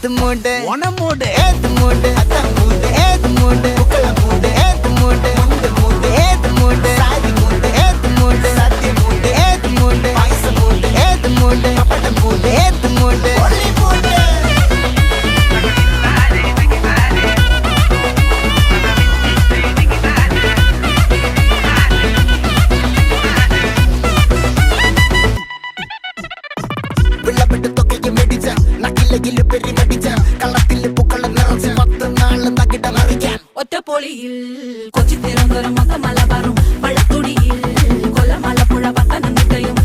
ഏത് മൂട് ഓണമൂട് ഏത് മൂട് അത്തമൂട് ഏത് മൂട് പൂക്കളമൂട് ഏത് മൂട് മുണ്ട് മൂട് ഏത് മൂട് സാരി മൂട് ഏത് മൂട് സദ്യമൂട് ഏത് മൂട് പായസമൂട് ഏത് മൂട് പപ്പടമൂട് ഏത് മൂട് ഹോളിമൂട് വെള്ളപ്പെട്ട് തൊക്കയ്ക്ക് മെടിച്ച നക്കിലകില് പെരുമടിച്ച കള്ളത്തില് പൂക്കള നിറച്ച് 10 നാള് തകിട മറിക്കാൻ ഒറ്റപ്പൊളിയിൽ കൊച്ചി തിരുവനന്തപുരം മൊത്തം മലബാറും വള്ളത്തുടിയിൽ കൊല്ലം ആലപ്പുഴ പത്തനംതിട്ടയും